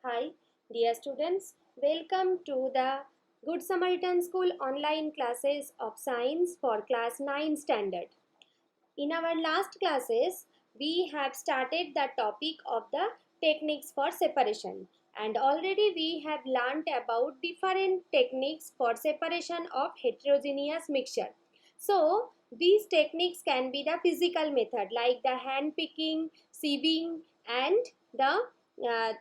Hi, dear students. Welcome to the Good Samaritan School online classes of science for class 9 standard. In our last classes, we have started the topic of the techniques for separation, and already we have learnt about different techniques for separation of heterogeneous mixture. So, these techniques can be the physical method like the hand picking, sieving, and the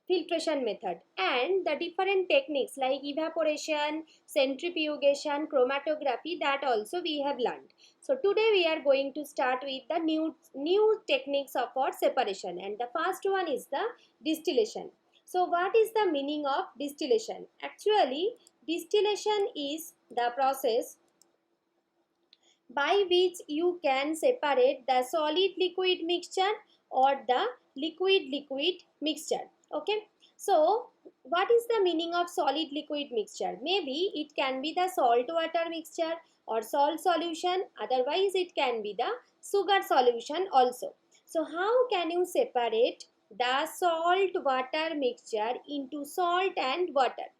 filtration method, and the different techniques like evaporation, centrifugation, chromatography, that also we have learned. So today we are going to start with the new techniques of for separation, and the first one is the distillation. So what is the meaning of distillation? Actually, distillation is the process by which you can separate the solid liquid mixture or the liquid liquid mixture. Okay, so what is the meaning of solid liquid mixture? Maybe it can be the salt water mixture or salt solution, otherwise it can be the sugar solution also. So how can you separate the salt water mixture into salt and water?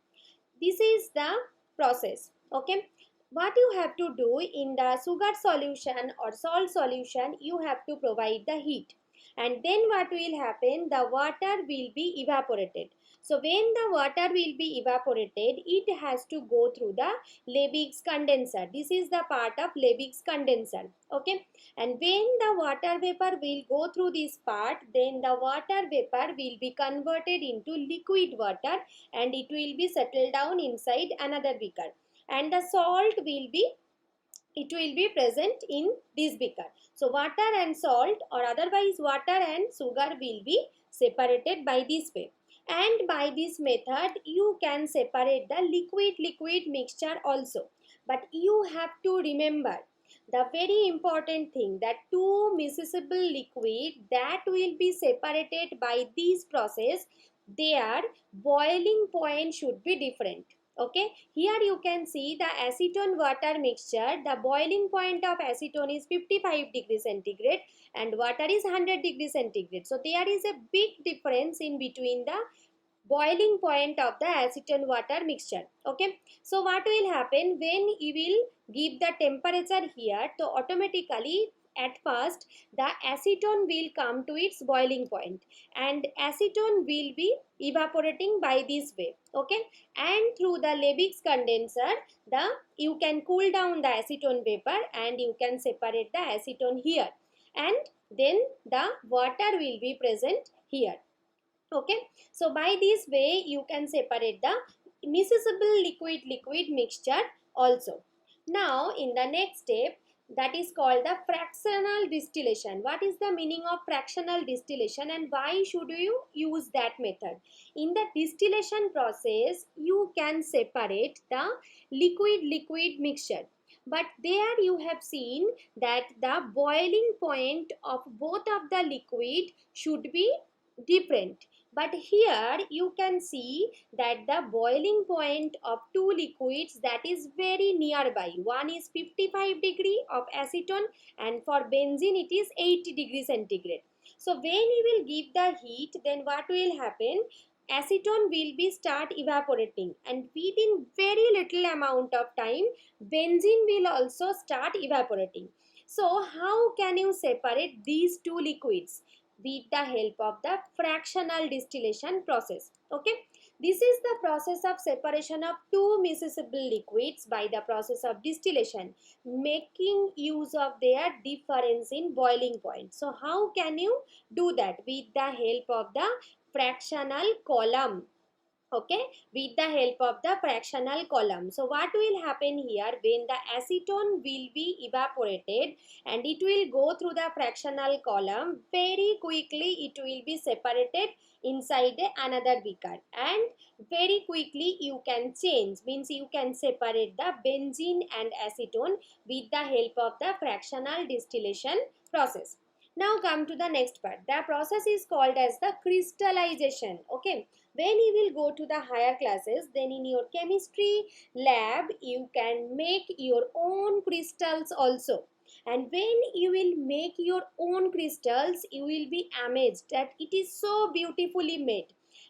This is the process. Okay, what you have to do in the sugar solution or salt solution, you have to provide the heat, and then what will happen, the water will be evaporated. So when the water will be evaporated, it has to go through the Lebig's condenser. This is the part of Lebig's condenser. Okay, and when the water vapor will go through this part, then the water vapor will be converted into liquid water, and it will be settled down inside another beaker, and the salt will be, it will be present in this beaker. So water and salt, or otherwise water and sugar, will be separated by this way, and by this method you can separate the liquid liquid mixture also. But you have to remember the very important thing, that two miscible liquid that will be separated by this process, their boiling point should be different. Okay, here you can see the acetone water mixture, the boiling point of acetone is 55 degrees centigrade and water is 100 degrees centigrade. So there is a big difference in between the boiling point of the acetone water mixture. Okay, so what will happen when you will give the temperature here, so automatically at first the acetone will come to its boiling point, and acetone will be evaporating by this way. Okay, and through the Lebig's condenser, the you can cool down the acetone vapor and you can separate the acetone here, and then the water will be present here. Okay, so by this way you can separate the miscible liquid liquid mixture also. Now in the next step, that is called the fractional distillation. What is the meaning of fractional distillation and why should you use that method? In the distillation process you can separate the liquid liquid mixture, but there you have seen that the boiling point of both of the liquid should be different. But here you can see that the boiling point of two liquids, that is very nearby. One is 55 degree of acetone and for benzene it is 80 degree centigrade. So when you will give the heat, then what will happen? Acetone will be start evaporating, and within very little amount of time benzene will also start evaporating. So how can you separate these two liquids? With the help of the fractional distillation process. Okay, this is the process of separation of two miscible liquids by the process of distillation, making use of their difference in boiling point. So how can you do that? With the help of the fractional column. Okay, with the help of the fractional column. So what will happen here, when the acetone will be evaporated and it will go through the fractional column, very quickly it will be separated inside another beaker, and very quickly you can change, means you can separate the benzene and acetone with the help of the fractional distillation process. Now come to the next part. The process is called as the crystallization. Okay, when you will go to the higher classes, then in your chemistry lab you can make your own crystals also, and when you will make your own crystals you will be amazed that it is so beautifully made.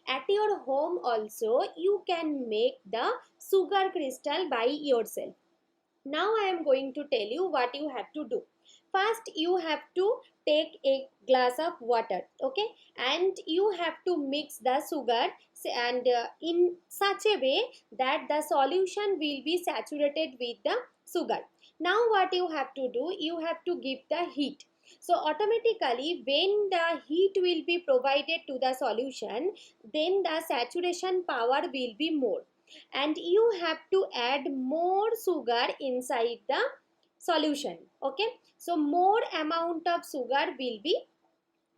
At your home also you can make the sugar crystal by yourself. Now I am going to tell you what you have to do. First you have to take a glass of water, okay, and you have to mix the sugar and in such a way that the solution will be saturated with the sugar. Now what you have to do, you have to give the heat. So automatically when the heat will be provided to the solution, then the saturation power will be more, and you have to add more sugar inside the solution, okay. So more amount of sugar will be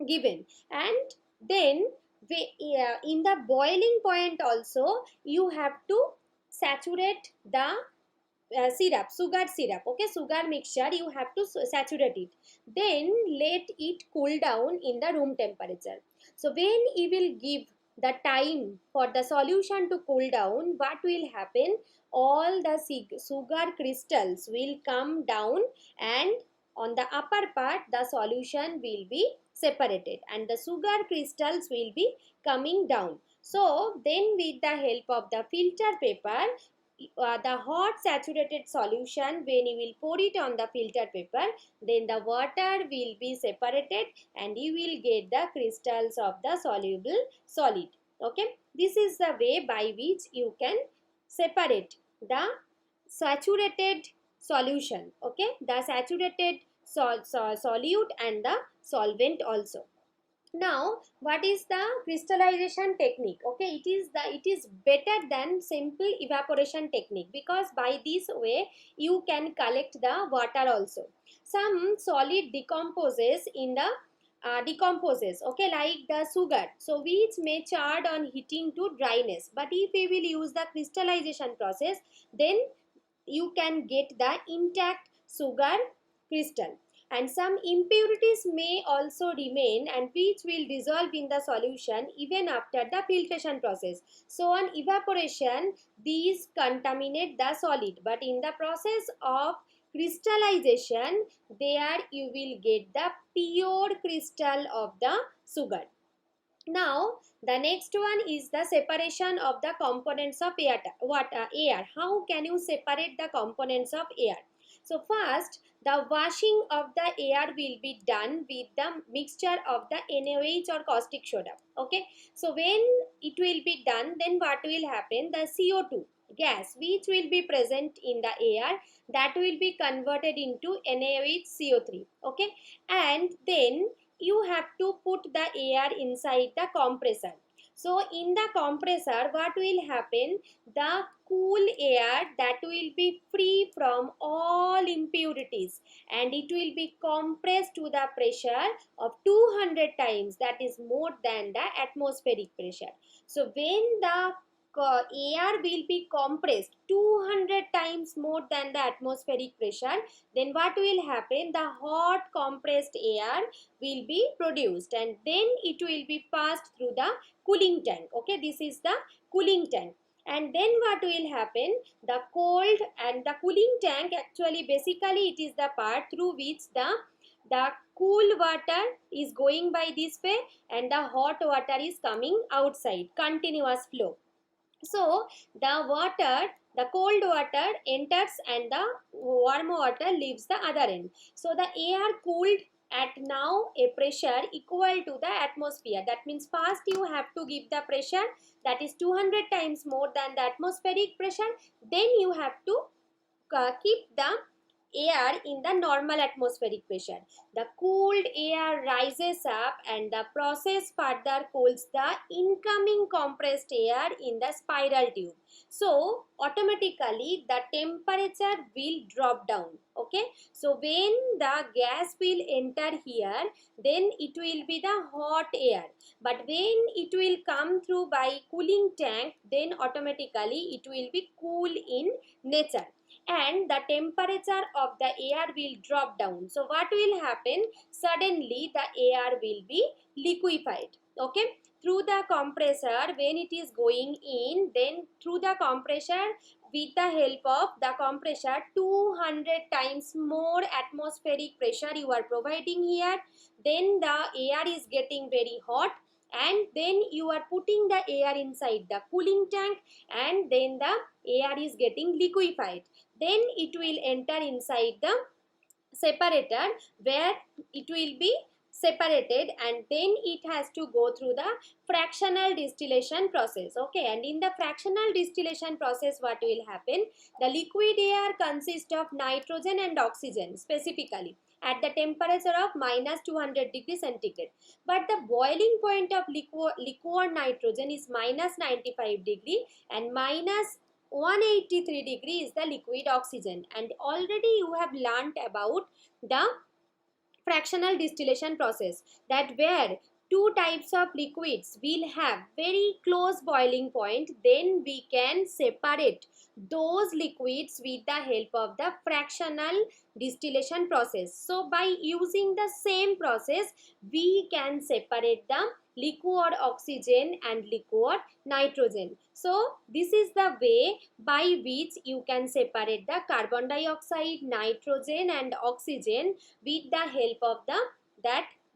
given, and then in the boiling point also you have to saturate the syrup, sugar syrup, okay, sugar mixture, you have to saturate it. Then let it cool down in the room temperature. So when you will give the time for the solution to cool down, what will happen, all the sugar crystals will come down, and on the upper part the solution will be separated and the sugar crystals will be coming down. So then with the help of the filter paper, the hot saturated solution, when you will pour it on the filter paper, then the water will be separated and you will get the crystals of the soluble solid, okay. This is the way by which you can separate the saturated solution, okay, the saturated solute and the solvent also. Now what is the crystallization technique, okay, it is better than simple evaporation technique, because by this way you can collect the water also. Some solid decomposes in the decomposes, okay, like the sugar, so which may charred on heating to dryness, but if we will use the crystallization process, then you can get the intact sugar crystal. And some impurities may also remain and which will dissolve in the solution even after the filtration process. So on evaporation these contaminate the solid, but in the process of crystallization there you will get the pure crystal of the sugar. Now the next one is the separation of the components of air. How can you separate the components of air? So first the washing of the air will be done with the mixture of the NaOH or caustic soda, okay. So when it will be done, then what will happen, the CO2 gas which will be present in the air, that will be converted into NaOH CO3, okay. And then you have to put the air inside the compressor. So in the compressor what will happen, the cool air that will be free from all impurities and it will be compressed to the pressure of 200 times, that is more than the atmospheric pressure. So when the air will be compressed 200 times more than the atmospheric pressure, then what will happen, the hot compressed air will be produced and then it will be passed through the cooling tank, okay. This is the cooling tank. And then what will happen, the cold and the cooling tank, actually basically it is the part through which the cool water is going by this way and the hot water is coming outside, continuous flow. So the cold water enters and the warm water leaves the other end. So the air cooled at now a pressure equal to the atmosphere. That means first you have to give the pressure that is 200 times more than the atmospheric pressure. Then you have to keep the air in the normal atmospheric pressure. The cooled air rises up and the process further cools the incoming compressed air in the spiral tube. So automatically the temperature will drop down, okay. So when the gas will enter here, then it will be the hot air, but when it will come through by cooling tank, then automatically it will be cool in nature and the temperature of the air will drop down. So what will happen, suddenly the air will be liquefied, okay. Through the compressor, when it is going in, then through the compressor, with the help of the compressor, 200 times more atmospheric pressure you are providing here, then the air is getting very hot and then you are putting the air inside the cooling tank, and then the air is getting liquefied. Then it will enter inside the separator, where it will be separated, and then it has to go through the fractional distillation process. Okay, and in the fractional distillation process, what will happen? The liquid air consists of nitrogen and oxygen specifically at the temperature of minus 200 degrees centigrade, but the boiling point of liquid nitrogen is minus 95 degree, and minus 183 degree is the liquid oxygen. And already you have learnt about the fractional distillation process, that where two types of liquids will have very close boiling point, then we can separate those liquids with the help of the fractional distillation process. So by using the same process, we can separate the liquid oxygen and liquid nitrogen. So this is the way by which you can separate the carbon dioxide, nitrogen and oxygen with the help of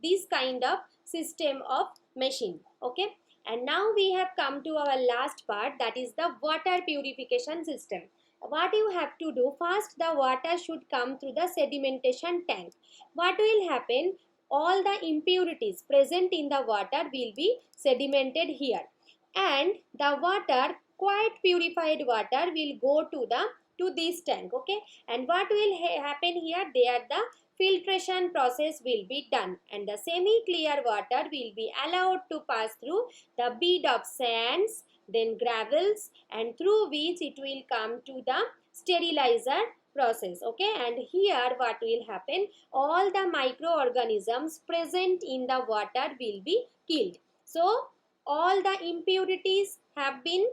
this kind of system of machine. Okay, and now we have come to our last part, that is the water purification system. What you have to do, first the water should come through the sedimentation tank. What will happen? All the impurities present in the water will be sedimented here, and the water, quite purified water, will go to this tank. Okay, and what will happen here? There the filtration process will be done, and the semi clear water will be allowed to pass through the bed of sands, then gravels, and through which it will come to the sterilizer process. Okay, and here what will happen? All the microorganisms present in the water will be killed. So all the impurities have been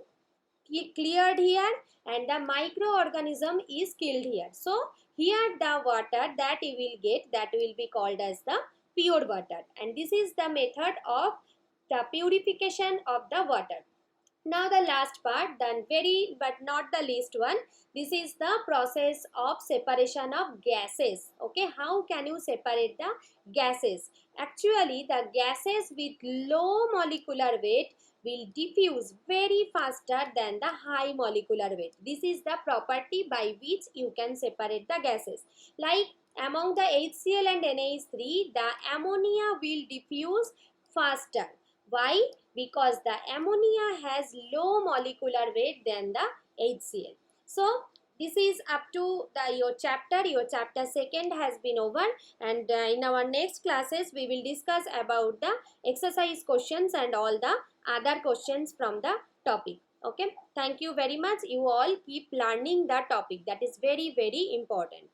cleared here, and the microorganism is killed here. So here the water that you will get, that will be called as the pure water, and this is the method of the purification of the water. Now the last part, then very but not the least one, this is the process of separation of gases. Okay, how can you separate the gases? Actually, the gases with low molecular weight will diffuse very faster than the high molecular weight. This is the property by which you can separate the gases. Like among the HCl and NH3, the ammonia will diffuse faster. Why? Because the ammonia has low molecular weight than the HCl. So this is up to your chapter. Your chapter 2 has been over, and in our next classes we will discuss about the exercise questions and all the other questions from the topic. Okay, thank you very much. You all keep learning the topic, that is very important.